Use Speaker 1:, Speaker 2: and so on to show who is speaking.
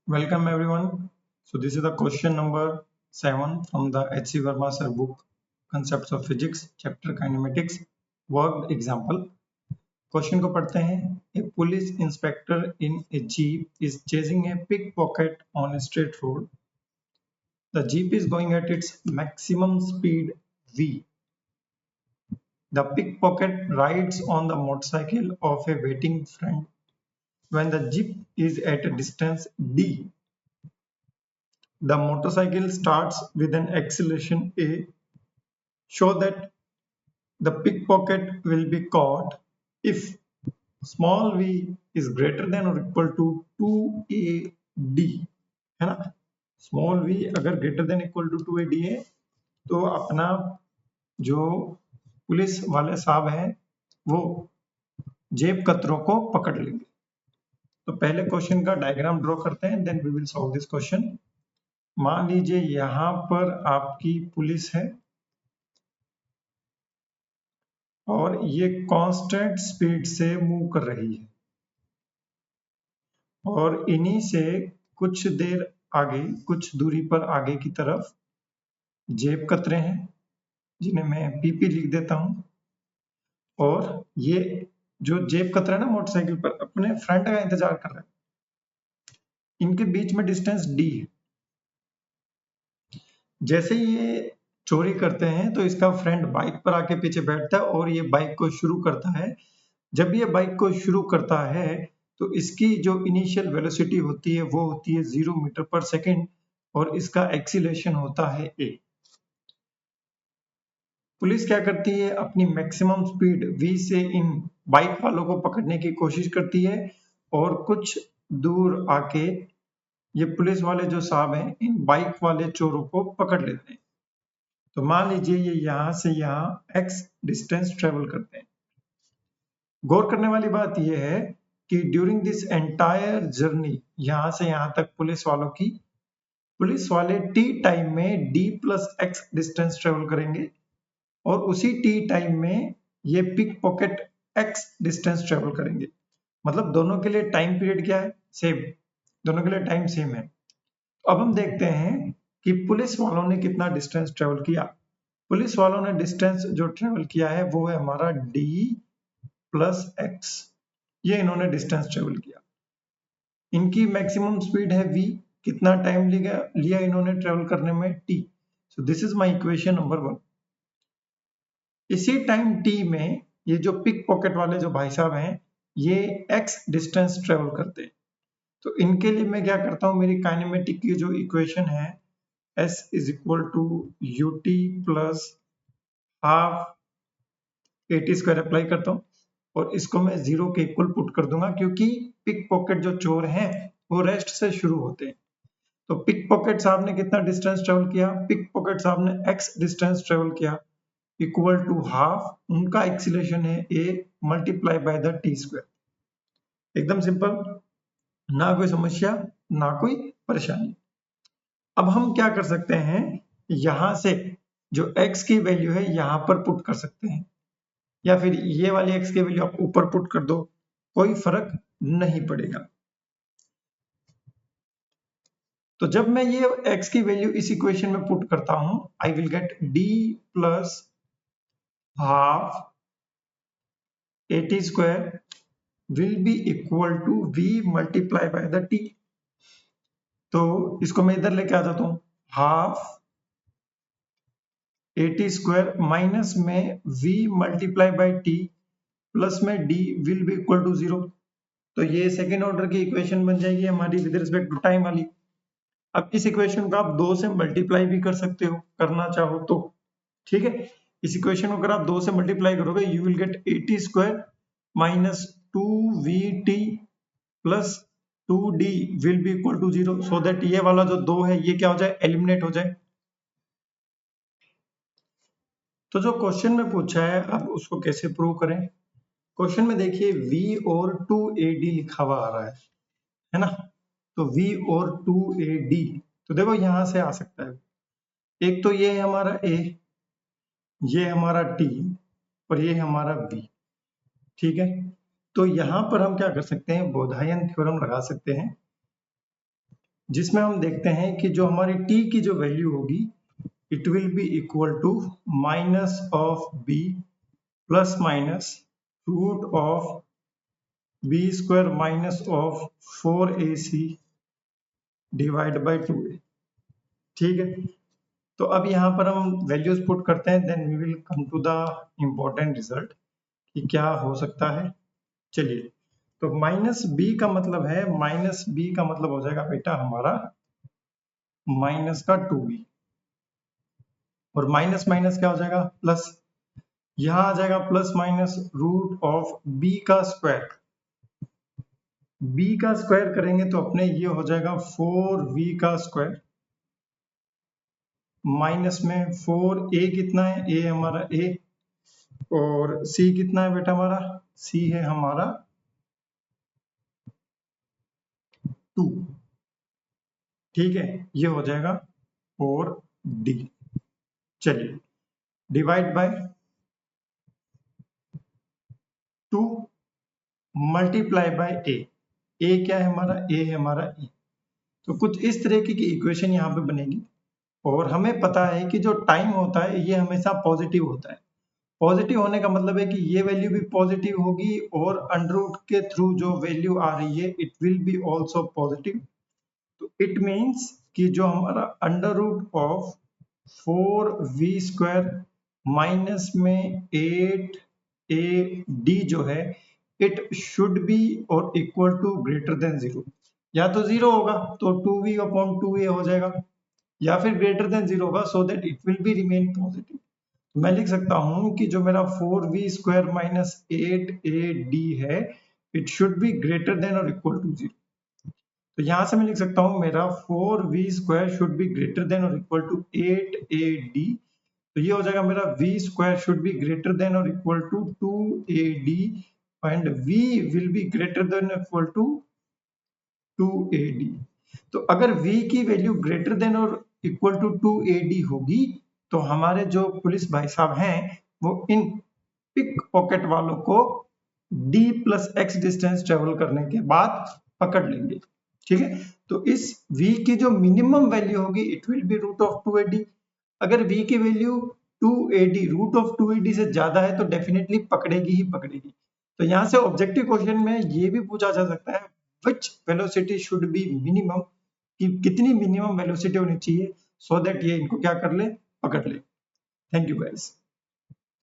Speaker 1: Welcome everyone. So this is the question number 7 from the H.C. Verma sir book Concepts of Physics chapter Kinematics worked example. Question को पढ़ते हैं. A police inspector in a jeep is chasing a pickpocket on a straight road. The jeep is going at its maximum speed v. The pickpocket rides on the motorcycle of a waiting friend when the jeep is at a distance d. The motorcycle starts with an acceleration a. Show that the pickpocket will be caught if small v is greater than or equal to 2AD, है ना. Small v अगर greater than equal to 2AD है तो अपना जो police वाले साहब हैं वो जेब कतरों को पकड़ लेंगे. तो पहले क्वेश्चन का डायग्राम ड्रॉ करते हैं, then we will solve this question. मान लीजिए यहाँ पर आपकी पुलिस है और ये कांस्टेंट स्पीड से मूव कर रही है और इन्हीं से कुछ देर आगे, कुछ दूरी पर आगे की तरफ जेब कतरे हैं जिन्हें मैं पीपी लिख देता हूं. और ये जो जेब कतरा है ना मोटरसाइकिल पर, अपने फ्रेंड का इंतजार कर रहा है. इनके बीच में डिस्टेंस डी है. जैसे ये चोरी करते हैं तो इसका फ्रेंड बाइक पर आके पीछे बैठता है और ये बाइक को शुरू करता है. जब ये बाइक को शुरू करता है तो इसकी जो इनिशियल वेलोसिटी होती है वो होती है 0 मीटर पर सेकेंड और इसका एक्सीलरेशन होता है a. पुलिस क्या करती है, अपनी मैक्सिमम स्पीड v से इन बाइक वालों को पकड़ने की कोशिश करती है और कुछ दूर आके ये पुलिस वाले जो साहब हैं इन बाइक वाले चोरों को पकड़ लेते हैं. तो मान लीजिए ये यहां से यहां x डिस्टेंस ट्रेवल करते हैं. गौर करने वाली बात यह है कि ड्यूरिंग दिस एंटायर जर्नी, यहां से यहां तक पुलिस वाले t टाइम में d plus x distance travel करेंगे और उसी t टाइम में ये pickpocket x distance travel करेंगे. मतलब दोनों के लिए टाइम पीरियड क्या है, सेम. दोनों के लिए टाइम सेम है. अब हम देखते हैं कि पुलिस वालों ने कितना डिस्टेंस ट्रेवल किया. पुलिस वालों ने डिस्टेंस जो ट्रेवल किया है वो है हमारा d प्लस x. ये इन्होंने डिस्टेंस ट्रेवल किया. इनकी मैक्सिमम स्पीड है v. कितना टाइम लिया इन्होंने ट्रेवल करने में, t. So this is my equation number 1. इसी टाइम t में ये जो पिक पॉकेट वाले जो भाई साहब हैं ये x डिस्टेंस ट्रेवल करते हैं. तो इनके लिए मैं क्या करता हूं, मेरी काइनेमेटिक की जो इक्वेशन है s is equal to ut plus half at square apply करता हूं और इसको मैं 0 के इक्वल पुट कर दूंगा क्योंकि पिक पॉकेट जो चोर हैं वो रेस्ट से शुरू होते हैं. तो पिक पॉकेट साहब ने कितना डिस्टेंस ट्रेवल किया, पिक पॉकेट साहब ने x डिस्टेंस ट्रेवल किया इक्वल टू हाफ. उनका एक्सीलरेशन है a multiply by the t square. एकदम सिंपल, ना कोई समस्या ना कोई परेशानी. अब हम क्या कर सकते हैं, यहां से जो x की वैल्यू है यहां पर पुट कर सकते हैं या फिर ये वाली x की वैल्यू आप ऊपर पुट कर दो, कोई फर्क नहीं पड़ेगा. तो जब मैं ये x की वैल्यू इस इक्वेशन में पुट करता हूं, I will get d plus half at square will be equal to v multiply by the t. तो इसको मैं इधर लेके आ जाता हूं, हाफ at स्क्वायर माइनस में v multiply by t plus में d will be equal to 0. तो ये सेकेंड ऑर्डर की इक्वेशन बन जाएगी हमारी विद रिस्पेक्ट टू टाइम वाली. अब इस इक्वेशन को आप 2 से मल्टीप्लाई भी कर सकते हो, करना चाहो तो. ठीक है, इस इक्वेशन को अगर आप 2 से मल्टीप्लाई करोगे you will get at square minus 2vt plus 2d will be equal to 0 so that ये वाला जो 2 है ये क्या हो जाए, एलिमिनेट हो जाए. तो जो क्वेश्चन में पूछा है अब उसको कैसे प्रूव करें. क्वेश्चन में देखिए v और 2ad लिखा हुआ आ रहा है ना. तो v और 2ad, तो देखो यहां से आ सकता है. एक तो ये है हमारा a, ये हमारा t और ये हमारा b. ठीक है, तो यहां पर हम क्या कर सकते हैं, बोधायन थ्योरम लगा सकते हैं. जिसमें हम देखते हैं कि जो हमारी t की जो वैल्यू होगी it will be equal to minus of b plus minus root of b square minus of 4ac divide by 2a। ठीक है, तो अब यहाँ पर हम वैल्यूज पुट करते हैं, then we will come to the important result कि क्या हो सकता है। चलिए, तो माइनस बी का मतलब है, माइनस बी का मतलब हो जाएगा बेटा हमारा माइनस का 2b, और माइनस माइनस क्या हो जाएगा प्लस, यहां आ जाएगा plus minus root of b का स्क्वायर। b का स्क्वायर करेंगे तो अपने ये हो जाएगा 4v का स्क्वायर माइनस में 4a कितना है, a हमारा a, और c कितना है बेटा हमारा, c है हमारा 2। ठीक है, ये हो जाएगा 4d। चलिए, divide by 2 multiply by a क्या है हमारा, a है हमारा e। तो कुछ इस तरीके की इक्वेशन यहाँ पे बनेगी, और हमें पता है कि जो टाइम होता है ये हमेशा पॉजिटिव होता है। पॉजिटिव होने का मतलब है कि ये वैल्यू भी पॉजिटिव होगी, और अंडर रूट के थ्रू जो वैल्यू आ रही है it will be also positive. तो इट मीन्स कि जो हमारा under root of 4v square minus में 8ad जो है इट शुड बी और इक्वल टू ग्रेटर देन 0। या तो 0 होगा तो 2v अपॉन 2a हो जाएगा, या फिर ग्रेटर देन 0 होगा so that it will be remain positive. मैं लिख सकता हूं कि जो मेरा 4v स्क्वायर माइनस 8ad है it should be greater than और इक्वल टू 0। तो यहां से मैं लिख सकता हूं मेरा 4v square should be greater than और इक्वल टू 8ad। तो ये हो जाएगा मेरा v square should be greater than और equal to 2ad, and v will be greater than equal to 2ad। तो अगर v की वैल्यू ग्रेटर देन और इक्वल टू 2ad होगी तो हमारे जो पुलिस भाई साहब हैं वो इन पिक पॉकेट वालों को d plus x distance travel करने के बाद पकड़ लेंगे। ठीक है, तो इस v की जो मिनिमम वैल्यू होगी it will be root of 2ad। अगर v की value 2ad root of 2ad से ज्यादा है तो डेफिनेटली पकड़ेगी ही पकड़ेगी। तो यहाँ से ऑब्जेक्टिव क्वेश्चन में ये भी पूछा जा सकता है विच वेलोसिटी शुड बी मिनिमम, कि कितनी मिनिमम वेलोसिटी होनी चाहिए सो दैट ये इनको क्या कर ले, पकड़ ले। Thank you guys.